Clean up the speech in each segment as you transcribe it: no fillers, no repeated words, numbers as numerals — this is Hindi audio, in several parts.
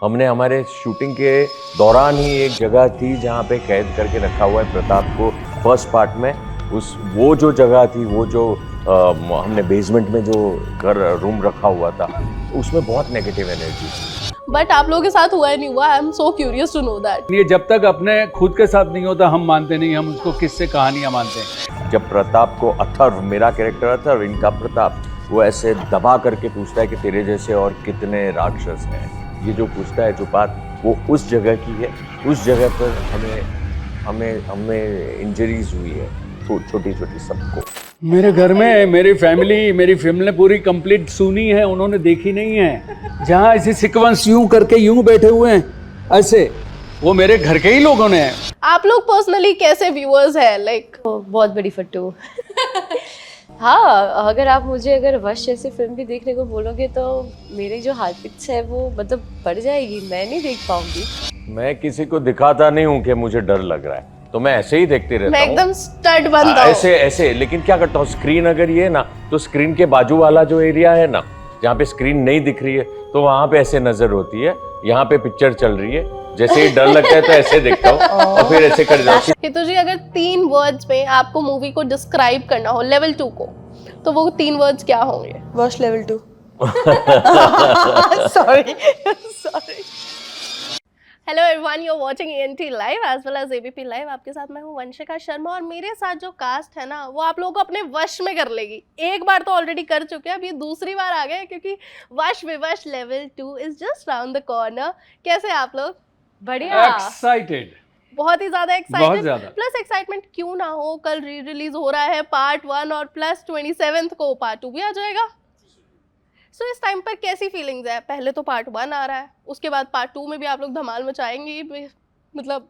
हमने हमारे शूटिंग के दौरान ही एक जगह थी जहाँ पे कैद करके रखा हुआ है प्रताप को फर्स्ट पार्ट में। वो जो जगह थी, वो जो हमने बेसमेंट में जो रूम रखा हुआ था, उसमें बहुत नेगेटिव एनर्जी थी। बट आप लोगों के साथ हुआ है नहीं हुआ, I am so curious to know that. ये जब तक अपने खुद के साथ नहीं होता हम मानते नहीं, हम उसको किससे कहानियां मानते हैं। जब प्रताप को अथर्व, मेरा कैरेक्टर अथर्व, इनका प्रताप, वो ऐसे दबा करके पूछता है कि तेरे जैसे और कितने राक्षस हैं, ये जो पूछता है जो बात, वो उस जगह की है। उस जगह पर हमें इंजरीज हुई है, छोटी छोटी सबको। मेरे घर में मेरी फिल्म ने पूरी कंप्लीट सुनी है, उन्होंने देखी नहीं है। जहाँ ऐसे सीक्वेंस यूं करके यूं बैठे हुए हैं ऐसे, वो मेरे घर के ही लोगों ने। आप लोग पर्सनली कैसे व्यूअर्स हैं? लाइक बहुत बड़ी फट्टू। हाँ, अगर मुझे वश जैसी फिल्म भी देखने को बोलोगे तो मेरी जो हार्ट बीट्स है वो मतलब बढ़ जाएगी, मैं नहीं देख पाऊंगी। मैं किसी को दिखाता नहीं हूँ कि मुझे डर लग रहा है, तो मैं ऐसे ही देखते रहता हूँ। मैं एकदम स्टड बनता हूँ ऐसे। लेकिन क्या करता हूँ, स्क्रीन अगर ये ना, तो स्क्रीन के बाजू वाला जो एरिया है ना, जहाँ पे स्क्रीन नहीं दिख रही है, तो वहां पे ऐसे नजर होती है। यहाँ पे पिक्चर चल रही है, जैसे ही डर लगता है तो ऐसे देखता हूँ और फिर ऐसे कर जाती हूँ। हितू जी, अगर 3 वर्ड्स में आपको मूवी को डिस्क्राइब करना हो लेवल 2 को, तो वो 3 वर्ड्स क्या होंगे? Watch level 2। Sorry. Hello everyone, you are watching ANT live as well as ABP live. आपके साथ मैं हूँ वंशिका शर्मा और मेरे साथ जो कास्ट है ना, वो आप लोगों को अपने वश में कर लेगी। एक बार तो ऑलरेडी कर चुके हैं, अब ये दूसरी बार आ गए क्योंकि वश विवश level 2 is just round the corner. कैसे हैं आप लोग? बढ़िया। बहुत एक्साइटेड, ही ज्यादा बहुत एक्साइटेड। ज्यादा। प्लस एक्साइटमेंट क्यों ना हो, कल री रिलीज हो रहा है पार्ट 1 और प्लस 27th को पार्ट 2 भी आ जाएगा। सो इस टाइम पर कैसी फीलिंग्स है? पहले तो पार्ट 1 आ रहा है, उसके बाद पार्ट 2 में भी आप लोग धमाल मचाएंगे, मतलब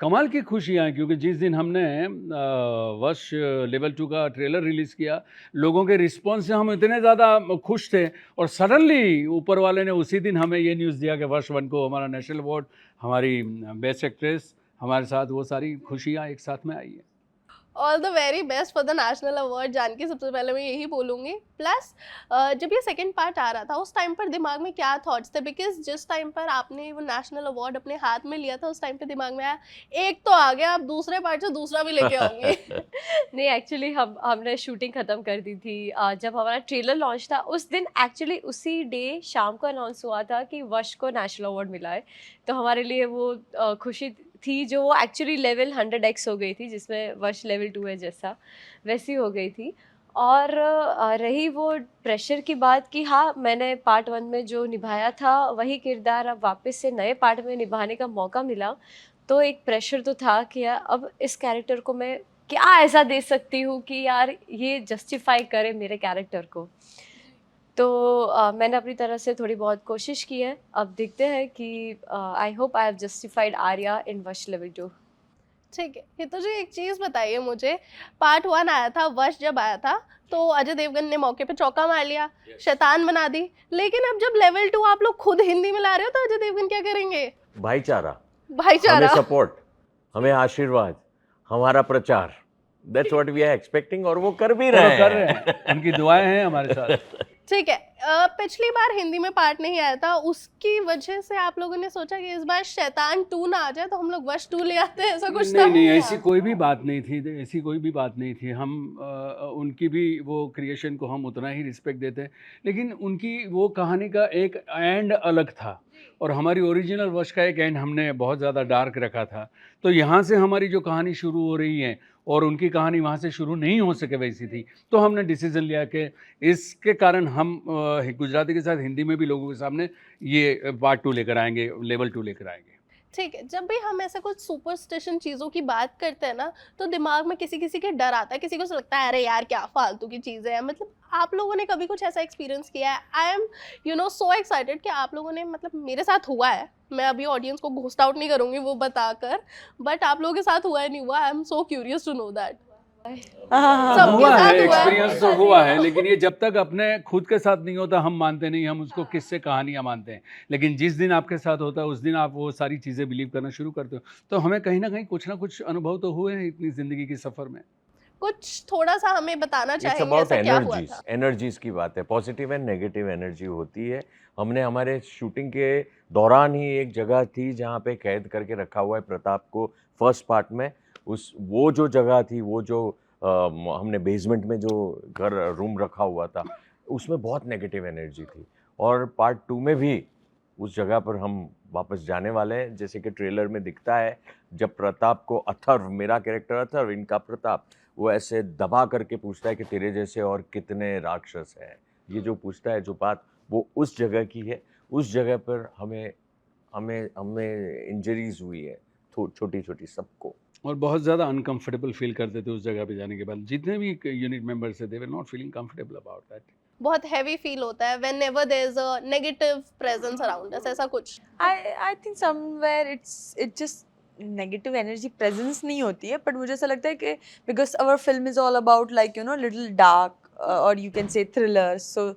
कमाल की खुशियाँ हैं, क्योंकि जिस दिन हमने वश लेवल 2 का ट्रेलर रिलीज़ किया, लोगों के रिस्पॉन्स से हम इतने ज़्यादा खुश थे, और सडनली ऊपर वाले ने उसी दिन हमें ये न्यूज़ दिया कि वश 1 को हमारा नेशनल अवार्ड, हमारी बेस्ट एक्ट्रेस, हमारे साथ वो सारी खुशियाँ एक साथ में आई हैं। All the very best for the national award. जान के सबसे पहले मैं यही बोलूँगी। प्लस जब ये सेकंड पार्ट आ रहा था, उस टाइम पर दिमाग में क्या थॉट्स थे? बिकॉज जिस टाइम पर आपने वो नेशनल अवार्ड अपने हाथ में लिया था, उस टाइम पे दिमाग में आया एक तो आ गया, अब दूसरे पार्ट से दूसरा भी लेके आऊंगी। नहीं, एक्चुअली हमने शूटिंग खत्म कर दी थी। जब हमारा ट्रेलर लॉन्च था उस दिन, एक्चुअली उसी डे शाम को अनाउंस हुआ था कि वश को नेशनल अवार्ड मिला है। तो हमारे लिए वो खुशी थी जो वो एक्चुअली लेवल 100x हो गई थी, जिसमें वश लेवल 2 है जैसा, वैसी हो गई थी। और रही वो प्रेशर की बात कि हाँ, मैंने पार्ट 1 में जो निभाया था वही किरदार अब वापस से नए पार्ट में निभाने का मौका मिला, तो एक प्रेशर तो था कि यार अब इस कैरेक्टर को मैं क्या ऐसा दे सकती हूँ कि यार ये जस्टिफाई करे मेरे कैरेक्टर को। तो मैंने अपनी तरफ से थोड़ी बहुत कोशिश की है। अब देखते हैं कि I hope I have justified Arya in which level 2। ठीक है, ये तो जी एक चीज़ बताइए मुझे। पार्ट 1 आया था, वश जब आया था, तो अजय देवगन ने मौके पे चौका मार लिया, शैतान बना दी। लेकिन अब जब लेवल 2 आप लोग खुद हिंदी में ला रहे हो, तो अजय देवगन क्या करेंगे? भाईचारा, भाईचारा, हमें सपोर्ट, हमें आशीर्वाद, हमारा प्रचार, that's what we are expecting, और वो कर भी रहे हैं। उनकी दुआएं हैं हमारे साथ। ठीक है। पिछली बार हिंदी में पार्ट नहीं आया था, उसकी वजह से आप लोगों ने सोचा कि इस बार शैतान 2 ना आ जाए, तो हम लोग वश 2 ले आते हैं, ऐसा कुछ था? नहीं, ऐसी कोई भी बात नहीं थी, ऐसी कोई भी बात नहीं थी। हम उनकी भी वो क्रिएशन को हम उतना ही रिस्पेक्ट देते हैं, लेकिन उनकी वो कहानी का एक एंड अलग था, और हमारी ओरिजिनल वश का एक एंड हमने बहुत ज़्यादा डार्क रखा था। तो यहाँ से हमारी जो कहानी शुरू हो रही है और उनकी कहानी वहाँ से शुरू नहीं हो सके वैसी थी, तो हमने डिसीजन लिया कि इसके कारण हम गुजराती के साथ हिंदी में भी लोगों के सामने ये पार्ट 2 लेकर आएंगे, लेवल 2 लेकर आएंगे। ठीक है। जब भी हम ऐसे कुछ सुपरस्टिशन चीज़ों की बात करते हैं ना, तो दिमाग में किसी किसी के डर आता है, किसी को लगता है अरे यार क्या फालतू की चीज़ें हैं। मतलब आप लोगों ने कभी कुछ ऐसा एक्सपीरियंस किया है? आई एम सो एक्साइटेड कि आप लोगों ने, मतलब मेरे साथ हुआ है, मैं अभी ऑडियंस को घोस्ट आउट नहीं करूँगी वो बताकर, बट आप लोगों के साथ हुआ है नहीं हुआ, I am so curious to know that. सबके हुआ साथ है, हुआ है। एक्सपीरियंस तो हुआ है, लेकिन ये जब तक अपने खुद के साथ नहीं होता हम मानते नहीं, हम उसको किससे कहानियां मानते हैं। लेकिन जिस दिन आपके साथ होता है उस दिन आप वो सारी चीज़ें बिलीव करना शुरू करते हो। तो हमें कहीं ना कहीं कुछ ना कुछ अनुभव तो हुए हैं इतनी ज़िंदगी के सफ़र में। कुछ थोड़ा सा हमें बताना इट्स चाहेंगे अबाउट ऐसा क्या हुआ एनर्जीज, था? एनर्जीज की बात है। पॉजिटिव एंड नेगेटिव एनर्जी होती है। हमने हमारे शूटिंग के दौरान ही एक जगह थी जहाँ पे कैद करके रखा हुआ है प्रताप को फर्स्ट पार्ट में। उस वो जो जगह थी, वो जो हमने बेसमेंट में जो घर रूम रखा हुआ था, उसमें बहुत नेगेटिव एनर्जी थी। और पार्ट 2 में भी उस जगह पर हम वापस जाने वाले हैं। जैसे कि ट्रेलर में दिखता है, जब प्रताप को अथर्व, मेरा कैरेक्टर अथर्व, इनका प्रताप, वो ऐसे दबा करके पूछता है कि तेरे जैसे और कितने राक्षस हैं। ये जो पूछता है जो बात, वो उस जगह की है। उस जगह पर हमें हमें हमें इंजरीज हुई है, छोटी छोटी सबको। और बहुत ज़्यादा अनकंफर्टेबल फील करते थे उस जगह पे जाने के बाद। जितने भी यूनिट मेंबर्स थे, they were not feeling comfortable about that. बहुत हैवी फील होता है whenever there is a negative presence around us, ऐसा कुछ। I think somewhere it just negative energy presence नहीं होती है, but मुझे ऐसा लगता है कि because our film is all about like little dark or you can say thriller, so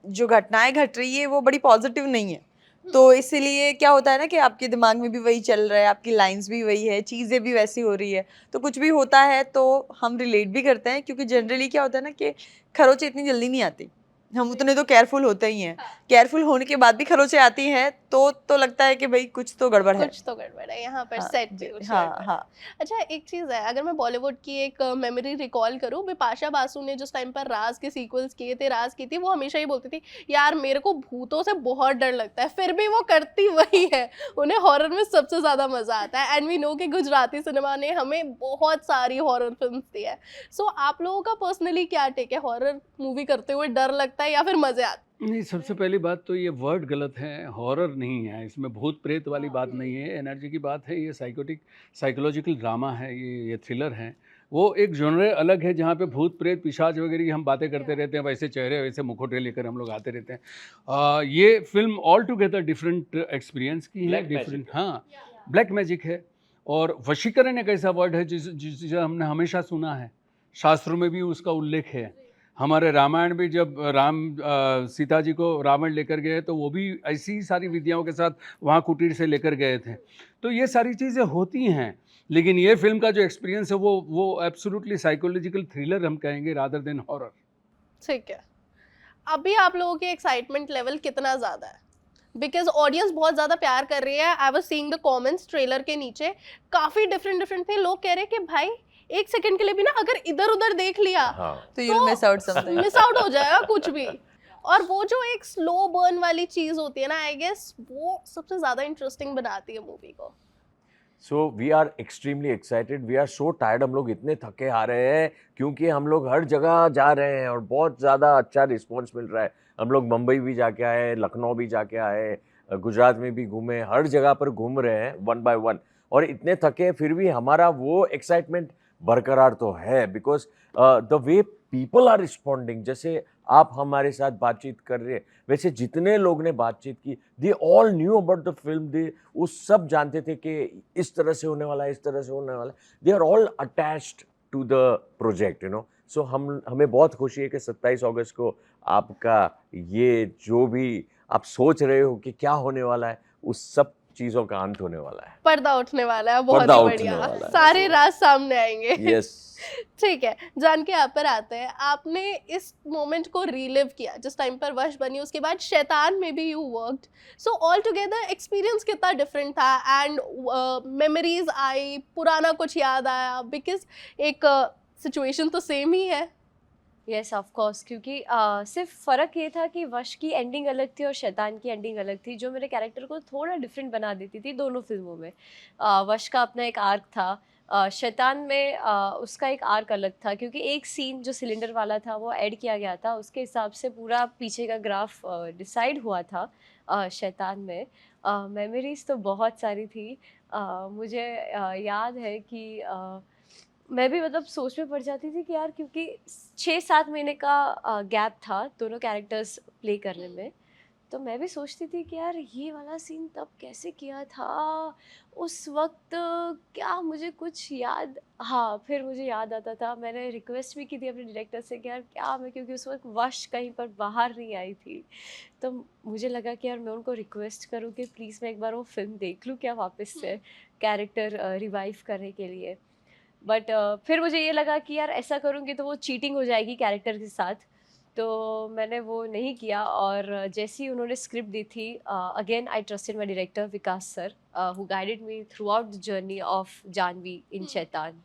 जो घटनाएं घट रही है वो बड़ी पॉजिटिव नहीं है, तो इसीलिए क्या होता है ना कि आपके दिमाग में भी वही चल रहा है, आपकी लाइंस भी वही है, चीज़ें भी वैसी हो रही है, तो कुछ भी होता है तो हम रिलेट भी करते हैं, क्योंकि जनरली क्या होता है ना कि खरोंचे इतनी जल्दी नहीं आती, हम उतने तो केयरफुल होते ही हैं, केयरफुल होने के बाद भी खरोंचे आती हैं तो लगता है कि भाई कुछ तो गड़बड़ है। कुछ तो गड़बड़ है यहाँ पर, हाँ, सेट पे कुछ हाँ गड़बड़ है। हाँ अच्छा, एक चीज़ है, अगर मैं बॉलीवुड की एक मेमोरी रिकॉल करूँ, बिपाशा बासु ने जिस टाइम पर राज के सीक्वल्स किए थे, राज की थी, वो हमेशा ही बोलती थी यार मेरे को भूतों से बहुत डर लगता है, फिर भी वो करती वही है, उन्हें हॉरर में सबसे ज़्यादा मज़ा आता है। एंड वी नो कि गुजराती सिनेमा ने हमें बहुत सारी हॉरर फिल्म दी है। सो आप लोगों का पर्सनली क्या टेक है, हॉरर मूवी करते हुए डर लगता है या फिर मज़े आते नहीं, सबसे पहली बात तो ये वर्ड गलत है, हॉरर नहीं है, इसमें भूत प्रेत वाली बात नहीं है, एनर्जी की बात है, ये साइकोलॉजिकल ड्रामा है, ये थ्रिलर है। वो एक जॉनर अलग है जहाँ पे भूत प्रेत पिशाच वगैरह की हम बातें करते रहते हैं, वैसे चेहरे वैसे मुखौटे लेकर हम लोग आते रहते हैं। ये film all together different experience की है, डिफरेंट, हाँ, ब्लैक मैजिक है। और वशीकरण एक ऐसा वर्ड है जिसे हमने हमेशा सुना है, शास्त्रों में भी उसका उल्लेख है। हमारे रामायण में जब राम सीता जी को रावण लेकर गए तो वो भी ऐसी ही सारी विद्याओं के साथ वहाँ कुटीर से लेकर गए थे। तो ये सारी चीज़ें होती हैं, लेकिन ये फिल्म का जो एक्सपीरियंस है वो एब्सोल्युटली साइकोलॉजिकल थ्रिलर हम कहेंगे रादर देन हॉरर। ठीक है। अभी आप लोगों के एक्साइटमेंट लेवल कितना ज़्यादा है? बिकॉज ऑडियंस बहुत ज़्यादा प्यार कर रही है। I was seeing the comments trailer के नीचे, काफ़ी डिफरेंट थे। लोग कह रहे हैं कि भाई एक सेकंड के लिए भी ना अगर इधर उधर देख लिया हाँ, तो you'll miss out something. Miss out हो जाएगा कुछ भी। और वो जो एक स्लो बर्न वाली चीज होती है ना, आई गेस वो सबसे ज्यादा इंटरेस्टिंग बनाती है मूवी को। So we are extremely excited, we are so tired. हम लोग इतने थके आ रहे हैं क्योंकि हम लोग हर जगह जा रहे हैं और बहुत ज़्यादा अच्छा रिस्पॉन्स मिल रहा है। हम लोग मुंबई भी जाके आए, लखनऊ भी जाके आए, गुजरात में भी घूमे, हर जगह पर घूम रहे हैं वन बाय वन। और इतने थके फिर भी हमारा वो एक्साइटमेंट बरकरार तो है, because the way people are responding. जैसे आप हमारे साथ बातचीत कर रहे हैं, वैसे जितने लोग ने बातचीत की, they all knew about the film, they वो सब जानते थे कि इस तरह से होने वाला है, इस तरह से होने वाला है। They are all attached to the project, you know. So हमें बहुत खुशी है कि 27 अगस्त को आपका ये जो भी आप सोच रहे हो कि क्या होने वाला है, उस सब चीज़ों का अंत होने वाला है। पर्दा उठने वाला है, बहुत पर्दा ही उठने बढ़िया, वाला है। सारे राज सामने आएंगे। यस। ठीक है, जान के आप पर आते हैं। आपने इस मोमेंट को रीलिव किया जिस टाइम पर वश बनी, उसके बाद शैतान में भी you worked. So all together experience कितना डिफरेंट था एंड मेमोरीज आई, पुराना कुछ याद आया? बिकॉज एक सिचुएशन तो सेम ही है। यस ऑफ कोर्स, क्योंकि सिर्फ फ़र्क ये था कि वश की एंडिंग अलग थी और शैतान की एंडिंग अलग थी, जो मेरे कैरेक्टर को थोड़ा डिफरेंट बना देती थी दोनों फिल्मों में। वश का अपना एक आर्क था, शैतान में उसका एक आर्क अलग था, क्योंकि एक सीन जो सिलेंडर वाला था वो ऐड किया गया था, उसके हिसाब से पूरा पीछे का ग्राफ डिसाइड हुआ था शैतान में। मेमोरीज तो बहुत सारी थी। मुझे याद है कि मैं भी मतलब सोच में पड़ जाती थी कि यार, क्योंकि 6-7 महीने का गैप था दोनों कैरेक्टर्स प्ले करने में, तो मैं भी सोचती थी कि यार ये वाला सीन तब कैसे किया था उस वक्त, क्या मुझे कुछ याद। हाँ, फिर मुझे याद आता था, मैंने रिक्वेस्ट भी की थी अपने डायरेक्टर से कि यार क्या मैं, क्योंकि उस वक्त वश कहीं पर बाहर नहीं आई थी, तो मुझे लगा कि यार मैं उनको रिक्वेस्ट करूँ कि प्लीज़ मैं एक बार वो फिल्म देख लूँ क्या वापस से, कैरेक्टर रिवाइव करने के लिए। बट फिर मुझे ये लगा कि यार ऐसा करूँगी तो वो चीटिंग हो जाएगी कैरेक्टर के साथ, तो मैंने वो नहीं किया, और जैसे ही उन्होंने स्क्रिप्ट दी थी, again I trusted my director Vikas sir, who guided me throughout the journey of Janhvi in Shaitaan.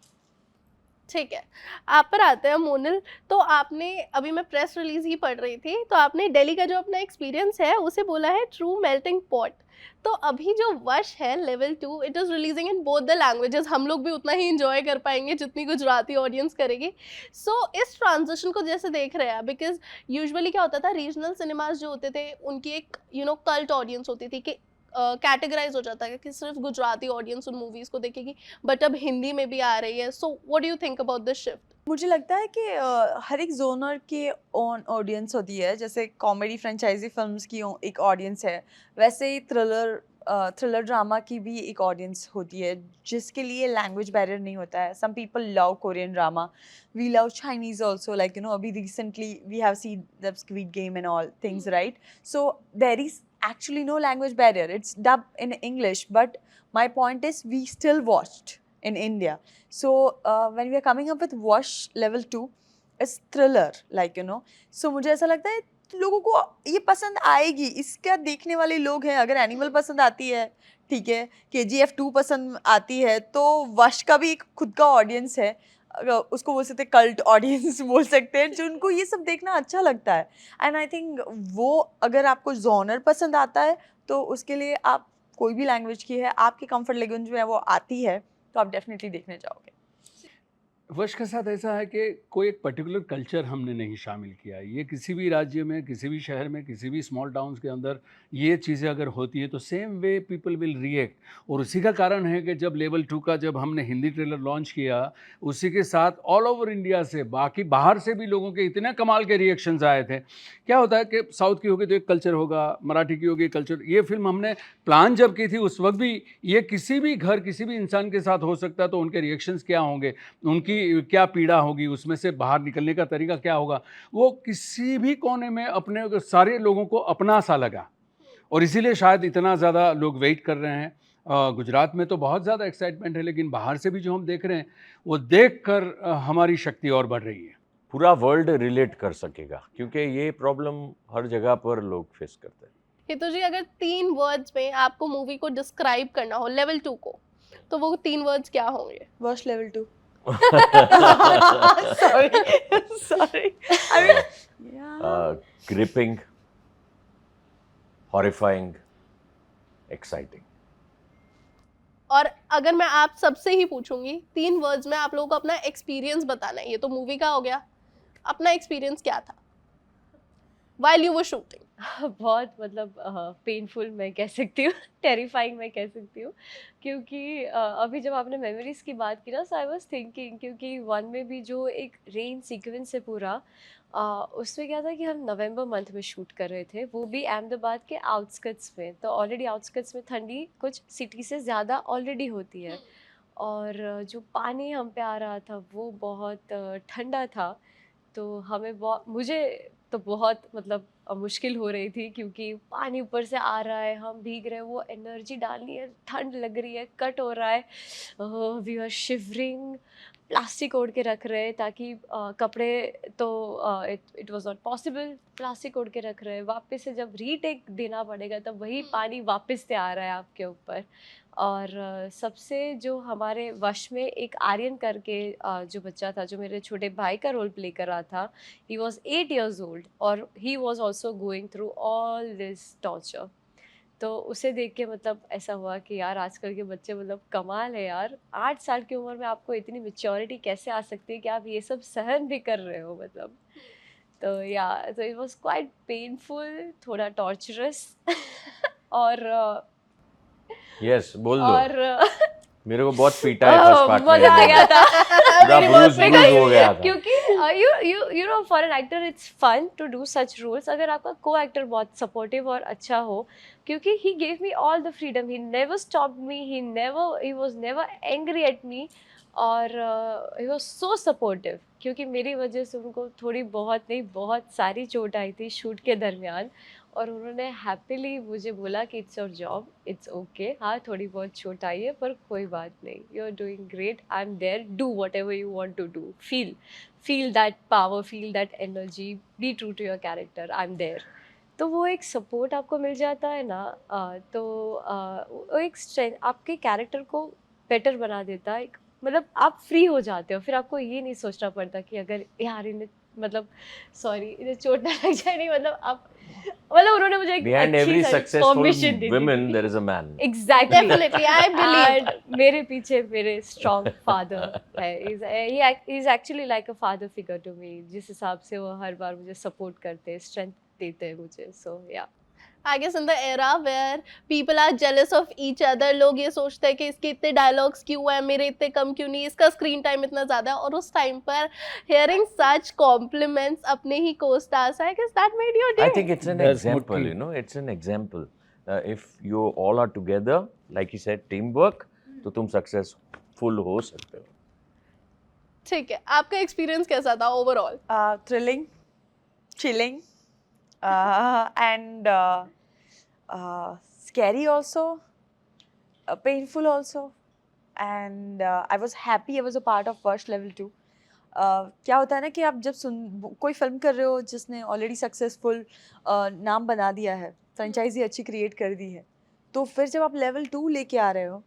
ठीक है, आप पर आते हैं मोनिल। तो आपने, अभी मैं प्रेस रिलीज ही पढ़ रही थी, तो आपने दिल्ली का जो अपना एक्सपीरियंस है उसे बोला है ट्रू मेल्टिंग पॉट। तो अभी जो वश है level 2, it is releasing in both the languages. हम लोग भी उतना ही इंजॉय कर पाएंगे जितनी गुजराती ऑडियंस करेगी। सो इस ट्रांजिशन को जैसे देख रहे हैं, बिकॉज यूजुअली क्या होता था, रीजनल सिनेमाज जो होते थे उनकी एक कल्ट ऑडियंस होती थी कि कैटेगराइज हो जाता है कि सिर्फ गुजराती ऑडियंस उन मूवीज़ को देखेगी, बट अब हिंदी में भी आ रही है। So what do you think about this shift? मुझे लगता है कि हर एक जोनर की ओन ऑडियंस होती है। जैसे कॉमेडी फ्रेंचाइजी फिल्म्स की एक ऑडियंस है, वैसे ही थ्रिलर ड्रामा की भी एक ऑडियंस होती है जिसके लिए लैंग्वेज बैरियर नहीं होता है। Some people love Korean drama, we love Chinese also, like अभी recently we have seen the squid game and all things, right? So there is actually no language barrier. It's dubbed in English, but my point is we still watched in India. So when we are coming up with Wash level 2, it's thriller, like so मुझे ऐसा लगता है लोगों को ये पसंद आएगी। इसका देखने वाले लोग हैं। अगर एनिमल पसंद आती है, ठीक है, KGF 2 पसंद आती है, तो वश का भी एक खुद का ऑडियंस है। उसको बोल सकते हैं कल्ट ऑडियंस बोल सकते हैं, जो उनको ये सब देखना अच्छा लगता है। एंड आई थिंक वो, अगर आपको जॉनर पसंद आता है तो उसके लिए आप कोई भी लैंग्वेज की है, आपकी कंफर्ट लैंग्वेज में वो आती है, तो आप डेफिनेटली देखने जाओगे। वश के साथ ऐसा है कि कोई एक पर्टिकुलर कल्चर हमने नहीं शामिल किया है। ये किसी भी राज्य में, किसी भी शहर में, किसी भी स्मॉल टाउन्स के अंदर ये चीज़ें अगर होती है तो same way people will react. और उसी का कारण है कि जब लेवल 2 का जब हमने हिंदी ट्रेलर लॉन्च किया, उसी के साथ ऑल ओवर इंडिया से, बाकी बाहर से भी लोगों के इतने कमाल के रिएक्शंस आए थे। क्या होता है कि साउथ की होगी तो एक कल्चर होगा, मराठी की होगी कल्चर। ये फिल्म हमने प्लान जब की थी उस वक्त भी ये किसी भी घर, किसी भी इंसान के साथ हो सकता है, तो उनके रिएक्शंस क्या होंगे, उनकी क्या पीड़ा होगी, उसमें से बाहर निकलने का तरीका क्या होगा, वो किसी भी कोने में अपने सारे लोगों को अपना सा लगा। और इसीलिए शायद इतना ज़्यादा लोग वेट कर रहे हैं। गुजरात में तो बहुत ज़्यादा एक्साइटमेंट है, लेकिन बाहर से भी जो हम देख रहे हैं वो देख कर हमारी शक्ति और बढ़ रही है। पूरा वर्ल्ड रिलेट कर सकेगा, क्योंकि ये प्रॉब्लम हर जगह पर लोग फेस करते हैं। हितू जी, अगर 3 वर्ड्स में आपको मूवी को डिस्क्राइब करना हो लेवल 2 को, तो वो 3 वर्ड्स क्या होंगे? Wash level 2। sorry I mean, yeah. Gripping, horrifying, exciting. और अगर मैं आप सबसे ही पूछूंगी 3 वर्ड्स में आप लोगों को अपना एक्सपीरियंस बताना है, ये तो मूवी का हो गया, अपना एक्सपीरियंस क्या था while you were shooting? बहुत मतलब पेनफुल मैं कह सकती हूँ, टेरिफाइंग मैं कह सकती हूँ, क्योंकि अभी जब आपने मेमोरीज की बात की ना, सो आई वाज थिंकिंग, क्योंकि 1 में भी जो एक रेन सीक्वेंस है पूरा, उसमें क्या था कि हम नवंबर मंथ में शूट कर रहे थे, वो भी अहमदाबाद के आउटस्कट्स में। तो ऑलरेडी आउटस्कट्स में ठंडी कुछ सिटी से ज़्यादा ऑलरेडी होती है, और जो पानी हम पे आ रहा था वो बहुत ठंडा था। तो हमें मुझे तो बहुत मतलब मुश्किल हो रही थी, क्योंकि पानी ऊपर से आ रहा है, हम भीग रहे हैं, वो एनर्जी डालनी है, ठंड लग रही है, कट हो रहा है, वी आर शिवरिंग, प्लास्टिक ओढ़ के रख रहे हैं ताकि कपड़े, तो it was not possible, plastic ओढ़ के रख रहे हैं। वापस से जब रीटेक देना पड़ेगा तब वही पानी वापस से आ रहा है आपके ऊपर। और सबसे जो हमारे वश में एक आर्यन करके जो बच्चा था, जो मेरे छोटे भाई का रोल प्ले कर रहा था, ही वॉज 8 years old और he was also going through all this torture. तो उसे देख के मतलब ऐसा हुआ कि यार आजकल के बच्चे मतलब कमाल है यार, 8 साल की उम्र में आपको इतनी मेच्योरिटी कैसे आ सकती है कि आप ये सब सहन भी कर रहे हो मतलब। तो या तो इट वाज क्वाइट पेनफुल, थोड़ा टॉर्चरस और यस, बोल दो। और मेरे को बहुत पीटा है फर्स्ट पार्ट में, मजा आ गया था पूरा ब्रूज हो गया था। क्योंकि you know for an actor it's fun to do such roles, अगर आपका को एक्टर बहुत सपोर्टिव और अच्छा हो, क्योंकि he gave me all the freedom, he never stopped me, he was never angry at me, और ही वाज सो सपोर्टिव। क्योंकि मेरी वजह से उनको थोड़ी बहुत नहीं बहुत सारी चोट आई थी शूट के दरमियान, और उन्होंने हैप्पीली मुझे बोला कि it's your job, it's okay, हाँ थोड़ी बहुत चोट आई है पर कोई बात नहीं, you are doing great, I am there, do whatever you want to do, feel that power, feel that energy, be true to your character, I am there. तो वो एक सपोर्ट आपको मिल जाता है ना, वो एक स्ट्रेंथ आपके कैरेक्टर को बेटर बना देता है। मतलब आप फ्री हो जाते हो, फिर आपको ये नहीं सोचना पड़ता कि अगर यार इन्हें मतलब सॉरी इन्हें चोट ना लग जाए, नहीं मतलब आप मतलब उन्होंने मुझे एक Behind अच्छी every सारी successful permission दे दी woman, थी। there is a man. Exactly. Definitely, I believe. And मेरे पीछे मेरे strong father है, he's actually like a father figure to me, जिस हिसाब से वो हर बार मुझे support करते हैं, strength देते हैं मुझे, so yeah. I guess in the era where people are jealous of each other, लोग ये सोचते हैं कि इसके इतने डायलॉग्स क्यों हैं, मेरे इतने कम क्यों नहीं, इसका स्क्रीन टाइम इतना ज़्यादा है, और उस टाइम पर hearing such compliments अपने ही co-stars, I guess that made your day. I think it's an That's example, Mutlu. you know, it's an example. If you all are together, like you said, teamwork, तो तुम successful हो सकते हो. ठीक है, आपका एक्सपीरियंस कैसा था overall? Thrilling, chilling, and scary also, painful also, and I was happy I was a part of Worsh Level 2. क्या होता है ना कि आप जब कोई फिल्म कर रहे हो जिसने ऑलरेडी सक्सेसफुल नाम बना दिया है, फ्रेंचाइजी अच्छी क्रिएट कर दी है, तो फिर जब आप लेवल 2 लेके आ रहे हो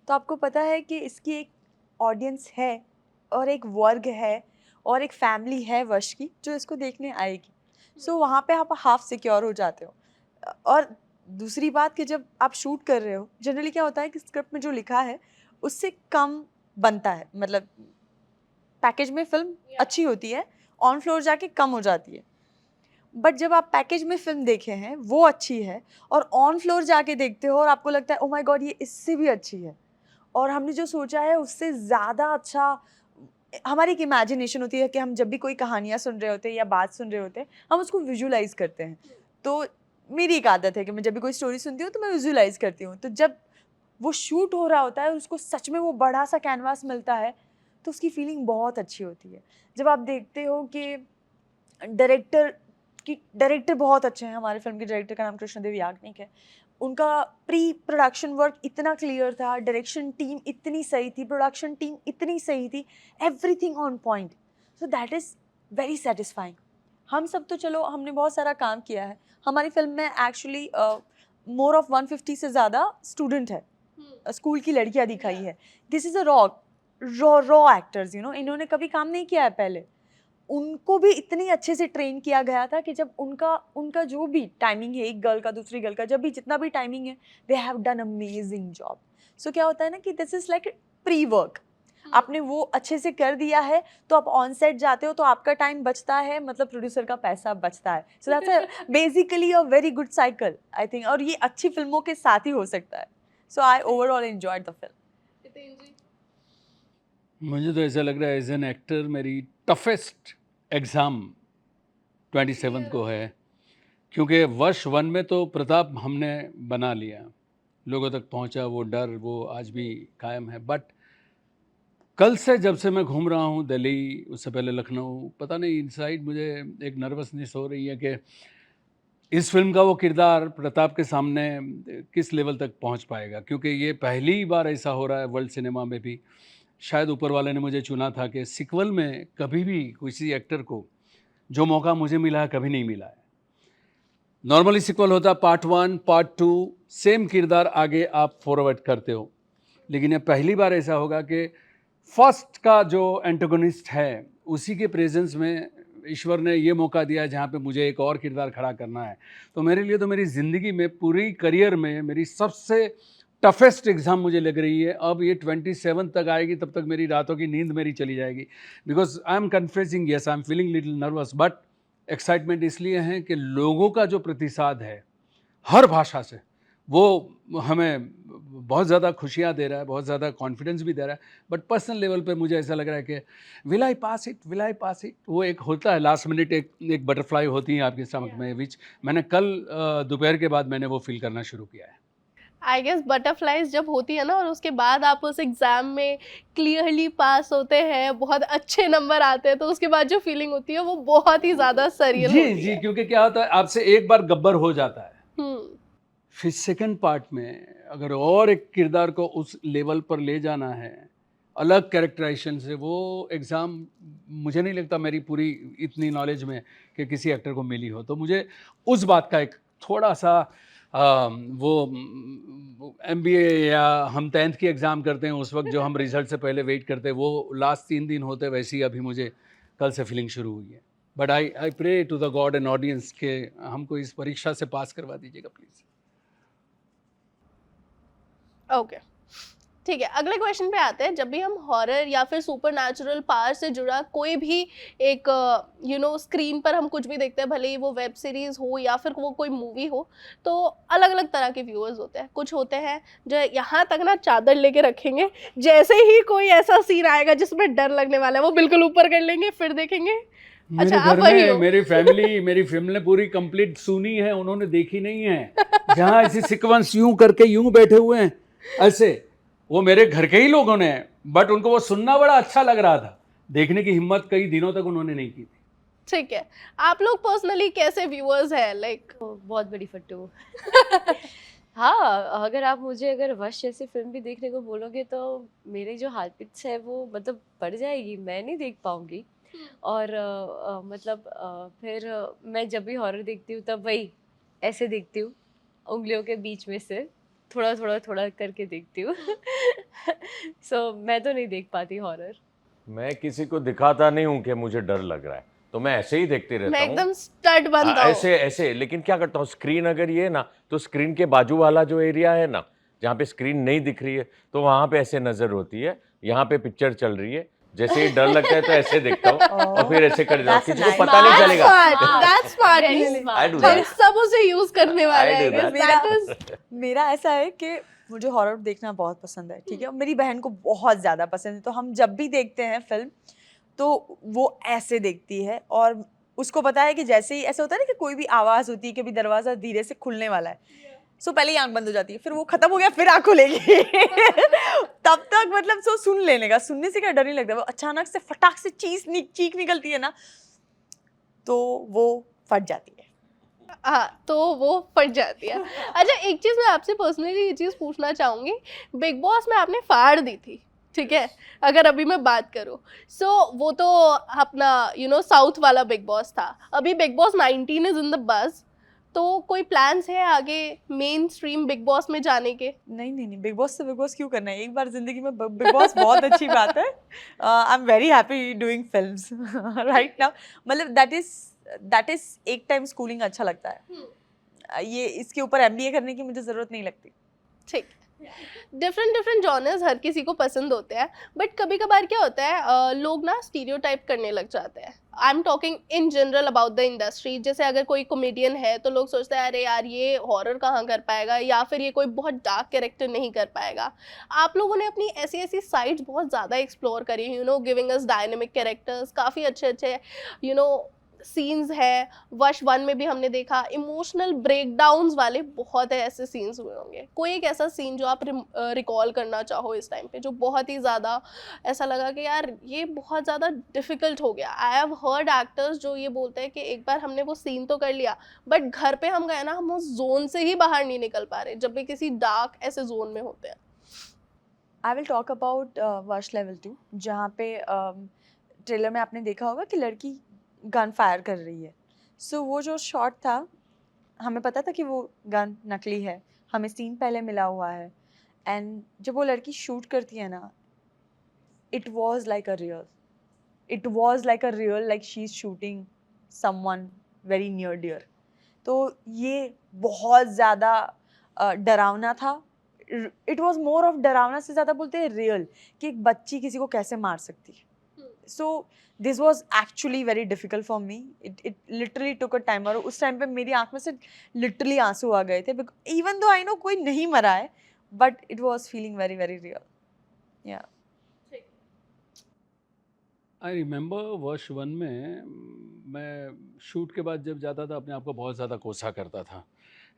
तो आपको पता है कि इसकी एक ऑडियंस है और एक वर्ग है और एक फैमिली है वश की जो इसको देखने आएगी। सो वहाँ पे आप हाफ सिक्योर हो जाते हो। और दूसरी बात कि जब आप शूट कर रहे हो, जनरली क्या होता है कि स्क्रिप्ट में जो लिखा है उससे कम बनता है, मतलब पैकेज में फिल्म अच्छी होती है, ऑन फ्लोर जाके कम हो जाती है। बट जब आप पैकेज में फिल्म देखे हैं वो अच्छी है और ऑन फ्लोर जाके देखते हो और आपको लगता है ओ माय गॉड ये इससे भी अच्छी है, और हमने जो सोचा है उससे ज़्यादा अच्छा, हमारी एक इमेजिनेशन होती है कि हम जब भी कोई कहानियाँ सुन रहे होते हैं या बात सुन रहे होते हैं हम उसको विजुलाइज करते हैं। तो मेरी एक आदत है कि मैं जब भी कोई स्टोरी सुनती हूँ तो मैं विजुलाइज करती हूँ। तो जब वो शूट हो रहा होता है और उसको सच में वो बड़ा सा कैनवास मिलता है तो उसकी फीलिंग बहुत अच्छी होती है। जब आप देखते हो कि डायरेक्टर बहुत अच्छे हैं, हमारे फिल्म के डायरेक्टर का नाम कृष्णदेव याग्निक है, उनका प्री प्रोडक्शन वर्क इतना क्लियर था, डायरेक्शन टीम इतनी सही थी, प्रोडक्शन टीम इतनी सही थी, everything on point. So that is very satisfying. हम सब तो चलो हमने बहुत सारा काम किया है, हमारी फिल्म में एक्चुअली मोर ऑफ 150 से ज़्यादा स्टूडेंट है, स्कूल की लड़कियाँ दिखाई है। This is a raw actors, you know, इन्होंने कभी काम नहीं किया है पहले। उनको भी इतनी अच्छे से ट्रेन किया गया था कि जब उनका जो भी टाइमिंग है, एक गर्ल का दूसरी गर्ल का, जब भी जितना भी टाइमिंग है, they have done amazing job. So क्या होता है ना कि this is like pre work, आपने वो अच्छे से कर दिया है तो आप ऑन सेट जाते हो तो आपका टाइम बचता है, मतलब प्रोड्यूसर का पैसा बचता है। So that's basically a very good cycle I think, और ये अच्छी फिल्मों के साथ ही हो सकता है। सो आई ओवरऑल एंजॉयड द फिल्म। मुझे तो ऐसा लग रहा है एज एन एक्टर मेरी टफेस्ट एग्ज़ाम 27 को है, क्योंकि वर्ष 1 में तो प्रताप हमने बना लिया, लोगों तक पहुंचा, वो डर वो आज भी कायम है। बट कल से जब से मैं घूम रहा हूँ दिल्ली, उससे पहले लखनऊ, पता नहीं इनसाइड मुझे एक नर्वसनेस हो रही है कि इस फिल्म का वो किरदार प्रताप के सामने किस लेवल तक पहुंच पाएगा, क्योंकि ये पहली बार ऐसा हो रहा है वर्ल्ड सिनेमा में भी। शायद ऊपर वाले ने मुझे चुना था कि सिक्वल में कभी भी किसी एक्टर को जो मौका मुझे मिला है कभी नहीं मिला है। नॉर्मली सिक्वल होता पार्ट 1 पार्ट 2, सेम किरदार आगे आप फॉरवर्ड करते हो, लेकिन ये पहली बार ऐसा होगा कि फर्स्ट का जो एंटागोनिस्ट है उसी के प्रेजेंस में ईश्वर ने ये मौका दिया जहाँ पे मुझे एक और किरदार खड़ा करना है। तो मेरे लिए तो मेरी ज़िंदगी में पूरी करियर में मेरी सबसे टफेस्ट एग्ज़ाम मुझे लग रही है। अब ये 27 तक आएगी, तब तक मेरी रातों की नींद मेरी चली जाएगी, because I am confusing, yes I am feeling little nervous, but excitement इसलिए है कि लोगों का जो प्रतिसाद है हर भाषा से वो हमें बहुत ज़्यादा खुशियाँ दे रहा है, बहुत ज़्यादा कॉन्फिडेंस भी दे रहा है। बट पर्सनल लेवल पे मुझे ऐसा लग रहा है कि विल आई पास इट, वो एक होता है लास्ट मिनट, एक बटरफ्लाई होती है आपके स्टमक में, विच मैंने कल दोपहर के बाद मैंने वो फील करना शुरू किया है। आई गेस बटरफ्लाइज जब होती है ना और उसके बाद आप उस एग्जाम में क्लियरली पास होते हैं, बहुत अच्छे नंबर आते हैं, तो उसके बाद जो फीलिंग होती है वो बहुत ही ज्यादा सरियल जी होती जी, है। क्योंकि क्या होता है, आपसे एक बार गब्बर हो जाता है, हम्म। फिर सेकंड पार्ट में अगर और एक किरदार को उस लेवल पर ले जाना है, अलग कैरेक्टराइजेशन से, वो एग्ज़ाम मुझे नहीं लगता मेरी पूरी इतनी नॉलेज में कि किसी एक्टर को मिली हो। तो मुझे उस बात का एक थोड़ा-सा वो एमबीए या हम 10th की एग्ज़ाम करते हैं उस वक़्त जो हम रिज़ल्ट से पहले वेट करते हैं, वो लास्ट 3 दिन होते हैं, वैसी अभी मुझे कल से फीलिंग शुरू हुई है। But I pray to the God and audience के हमको इस परीक्षा से पास करवा दीजिएगा प्लीज़। ओके, ठीक है, अगले क्वेश्चन पे आते हैं। जब भी हम हॉरर या फिर सुपरनैचुरल पावर से जुड़ा कोई भी एक स्क्रीन पर हम कुछ भी देखते हैं, भले ही वो वेब सीरीज हो या फिर वो कोई मूवी हो, तो अलग अलग तरह के व्यूअर्स होते हैं। कुछ होते हैं जो यहाँ तक ना चादर लेके रखेंगे, जैसे ही कोई ऐसा सीन आएगा जिसमें डर लगने वाला है वो बिल्कुल ऊपर कर लेंगे फिर देखेंगे। मेरे अच्छा, आप घर वही में हो। मेरी फैमिली ने पूरी कंप्लीट सुनी है, उन्होंने देखी नहीं है। जहाँ ऐसी सीक्वेंस यूं करके यूं बैठे हुए हैं ऐसे, वो मेरे घर के ही लोगों ने, बट उनको वो सुनना बड़ा अच्छा लग रहा था, देखने की हिम्मत कई दिनों तक उन्होंने नहीं की थी। ठीक है, आप लोग पर्सनली कैसे व्यूअर्स हैं? लाइक बहुत बड़ी फट्टू। हाँ, अगर वश जैसी फिल्म भी देखने को बोलोगे तो मेरी जो हार्ट है वो मतलब बढ़ जाएगी, मैं नहीं देख पाऊंगी। और फिर मैं जब भी हॉरर देखती हूँ तब वही ऐसे देखती हूँ, उंगलियों के बीच में से थोड़ा थोड़ा थोड़ा करके देखती हूँ। सो मैं तो नहीं देख पाती हॉरर। मैं किसी को दिखाता नहीं हूँ कि मुझे डर लग रहा है, तो मैं ऐसे ही देखते मैं रहता हूँ। एकदम स्टड बनता हूँ। ऐसे ऐसे, लेकिन क्या करता हूँ, स्क्रीन अगर ये है ना, तो स्क्रीन के बाजू वाला जो एरिया है ना, जहाँ पे स्क्रीन नहीं दिख रही है, तो वहां पे ऐसे नजर होती है, यहाँ पे पिक्चर चल रही है, जैसे ही डर लगता है तो ऐसे देखता हूँ और फिर ऐसे कर जाता हूँ, That's a किसी को nice- पता नहीं चलेगा। That's smart, Very really. I do हम that. सब उसे यूज करने वाले I do हैं। that. That is मेरा ऐसा है कि मुझे हॉरर देखना बहुत पसंद है, ठीक है, और मेरी बहन को बहुत ज़्यादा पसंद है, तो हम जब भी देखते हैं फिल्म तो वो ऐसे देखती है, और उसको पता है कि जैसे ही ऐसा होता है ना कि कोई भी आवाज़ होती है कि अभी दरवाज़ा धीरे से खुलने वाला है, सो पहले ही आंख बंद हो जाती है, फिर वो खत्म हो गया फिर आंख खुलेगी। तब तक मतलब सो सुन लेने का, सुनने से क्या डर नहीं लगता, वो अचानक से फटाक से चीख निकलती है ना, तो वो फट जाती है। हाँ, तो वो फट जाती है। अच्छा, एक चीज मैं आपसे पर्सनली ये चीज पूछना चाहूंगी, बिग बॉस में आपने फाड़ दी थी, ठीक है, अगर अभी मैं बात करूँ, सो वो तो अपना साउथ वाला बिग बॉस था। अभी big boss 19 is in the बज, तो कोई प्लान्स है आगे मेन स्ट्रीम बिग बॉस में जाने के? नहीं, बिग बॉस से बिग बॉस क्यों करना है, एक बार जिंदगी में बिग बॉस बहुत अच्छी बात है। I am very happy doing films right now, मतलब दैट इज एक टाइम स्कूलिंग अच्छा लगता है। ये इसके ऊपर एमबीए करने की मुझे जरूरत नहीं लगती। ठीक, डिफरेंट जॉनर्स हर किसी को पसंद होते हैं, बट कभी कभार क्या होता है, लोग ना स्टीरियोटाइप करने लग जाते हैं। I am talking in general about the industry. जैसे अगर कोई कॉमेडियन है तो लोग सोचते हैं अरे यार ये हॉरर कहाँ कर पाएगा, या फिर ये कोई बहुत डार्क कैरेक्टर नहीं कर पाएगा। आप लोगों ने अपनी ऐसी ऐसी साइड्स बहुत ज़्यादा एक्सप्लोर करी, गिविंग अस डायनेमिक कैरेक्टर्स, काफ़ी अच्छे सीन्स है। वश 1 में भी हमने देखा, इमोशनल ब्रेकडाउन्स वाले बहुत ऐसे सीन्स हुए होंगे। कोई एक ऐसा सीन जो आप रिकॉल करना चाहो इस टाइम पे, जो बहुत ही ज़्यादा ऐसा लगा कि यार ये बहुत ज़्यादा डिफ़िकल्ट हो गया? आई हैव हर्ड एक्टर्स जो ये बोलते हैं कि एक बार हमने वो सीन तो कर लिया, बट घर पे हम गए ना, हम उस जोन से ही बाहर नहीं निकल पा रहे जब भी किसी डार्क ऐसे जोन में होते हैं। आई विल टॉक अबाउट वश लेवल 2, जहाँ पे ट्रेलर में आपने देखा होगा कि लड़की गन फायर कर रही है। सो वो जो शॉट था, हमें पता था कि वो गन नकली है, हमें सीन पहले मिला हुआ है, एंड जब वो लड़की शूट करती है ना, it was like a real like she is shooting someone very near dear. तो ये बहुत ज़्यादा डरावना था। इट वॉज मोर ऑफ डरावना से ज़्यादा बोलते हैं रियल, कि एक बच्ची किसी को कैसे मार सकती है। So this was actually very difficult for me, it literally took a time, और उस टाइम पे मेरी आँख में से लिटरली आंसू आ गए थे, इवन दो आई नो कोई नहीं मरा है, but it was feeling very very real. या आई रिमेंबर वर्ष 1 में मैं शूट के बाद जब जाता था अपने आप को बहुत ज़्यादा कोसा करता था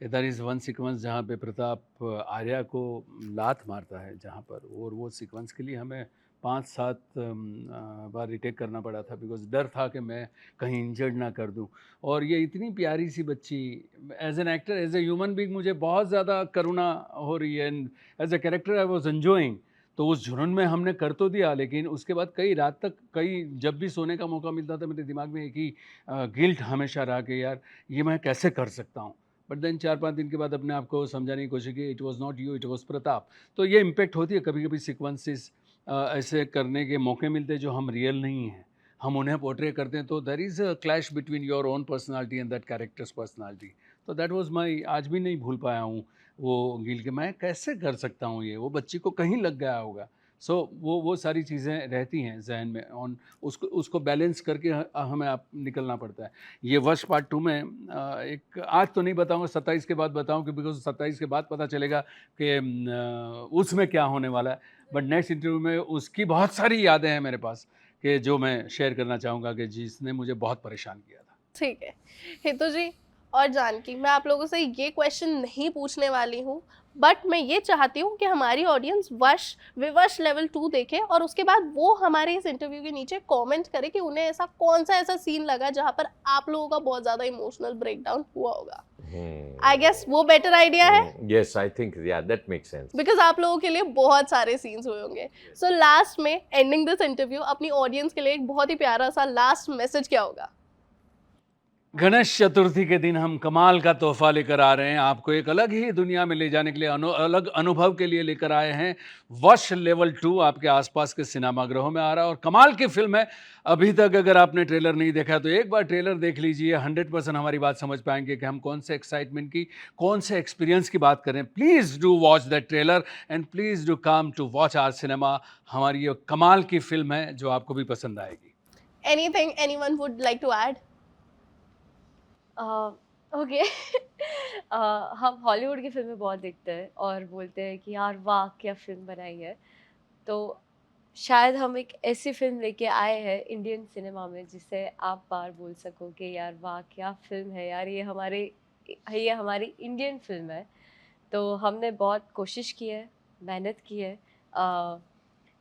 देयर इज़ वन सीक्वेंस जहाँ पे प्रताप आर्या को लात मारता है जहाँ पर, और वो सीक्वेंस के लिए हमें 5-7 बार रिटेक करना पड़ा था, बिकॉज डर था कि मैं कहीं इंजर्ड ना कर दूं। और ये इतनी प्यारी सी बच्ची, as an actor, as a human being मुझे बहुत ज़्यादा करुणा हो रही है, and as a character I was enjoying. तो उस जुनून में हमने कर तो दिया, लेकिन उसके बाद कई रात तक, जब भी सोने का मौका मिलता था, मेरे दिमाग में एक ही गिल्ट हमेशा रहा कि यार ये मैं कैसे कर सकता हूँ। बट देन 4-5 दिन के बाद अपने आप को समझाने की कोशिश की, it was not you, it was Pratap. तो ये इम्पेक्ट होती है कभी कभी, सीक्वेंसेस ऐसे करने के मौके मिलते हैं जो हम रियल नहीं हैं, हम उन्हें पोर्ट्रे करते हैं, तो there is a clash between your own personality and that character's personality. तो दैट वाज माय, आज भी नहीं भूल पाया हूँ वो गिल के मैं कैसे कर सकता हूँ ये, वो बच्ची को कहीं लग गया होगा। सो वो सारी चीज़ें रहती हैं जहन में, ऑन उसको बैलेंस करके हमें आप निकलना पड़ता है। ये वश पार्ट 2 में एक, आज तो नहीं बताऊंगा, 27 के बाद बताऊं, कि बिकॉज 27 के बाद पता चलेगा कि उसमें क्या होने वाला है। बट नेक्स्ट इंटरव्यू में उसकी बहुत सारी यादें हैं मेरे पास, कि जो मैं शेयर करना चाहूँगा, कि जिसने मुझे बहुत परेशान किया था। ठीक है हितू जी और जानकी, मैं आप लोगों से ये क्वेश्चन नहीं पूछने वाली हूँ, बट मैं ये चाहती हूँ कि हमारी ऑडियंस विवश लेवल 2 देखे और उसके बाद वो हमारे इस इंटरव्यू के नीचे कमेंट करे कि उन्हें कौन सा ऐसा सीन लगा जहाँ पर आप लोगों का बहुत ज़्यादा इमोशनल ब्रेकडाउन हुआ होगा। आई गेस वो बेटर आइडिया है। Yes, I think that makes sense. Because आप लोगों के लिए बहुत सारे सीन्स हुए होंगे। सो लास्ट में एंडिंग दिस इंटरव्यू, अपनी ऑडियंस के लिए एक बहुत ही प्यारा सा लास्ट मैसेज क्या होगा? गणेश चतुर्थी के दिन हम कमाल का तोहफा लेकर आ रहे हैं, आपको एक अलग ही दुनिया में ले जाने के लिए, अलग अनुभव के लिए लेकर आए हैं। वश लेवल 2 आपके आसपास के सिनेमाघरों में आ रहा है और कमाल की फिल्म है। अभी तक अगर आपने ट्रेलर नहीं देखा तो एक बार ट्रेलर देख लीजिए, 100% हमारी बात समझ पाएंगे कि हम कौन से एक्साइटमेंट की, कौन से एक्सपीरियंस की बात करें। Please do watch that trailer and please do come to watch our cinema. हमारी ये कमाल की फिल्म है जो आपको भी पसंद आएगी। Anything anyone would like to add? Okay हम हॉलीवुड की फिल्में बहुत देखते हैं और बोलते हैं कि यार वाह क्या फिल्म बनाई है, तो शायद हम एक ऐसी फिल्म लेके आए हैं इंडियन सिनेमा में जिसे आप बार बोल सको कि यार वाह क्या फिल्म है यार, ये हमारी इंडियन फिल्म है। तो हमने बहुत कोशिश की है, मेहनत की है।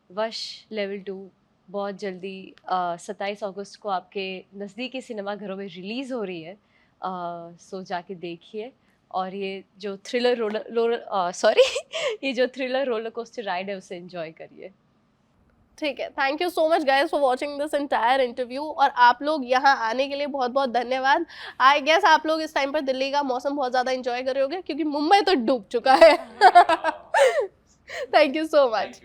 वश लेवल 2 बहुत जल्दी 27 अगस्त को आपके नज़दीकी सिनेमाघरों में रिलीज़ हो रही है। सो जाके देखिए, और ये जो थ्रिलर रोलर कोस्टर राइड है उसे एंजॉय करिए। ठीक है, thank you so much guys for watching this entire interview, और आप लोग यहाँ आने के लिए बहुत बहुत धन्यवाद। आई गेस आप लोग इस टाइम पर दिल्ली का मौसम बहुत ज़्यादा एंजॉय कर रहे होंगे क्योंकि मुंबई तो डूब चुका है। Thank you so much.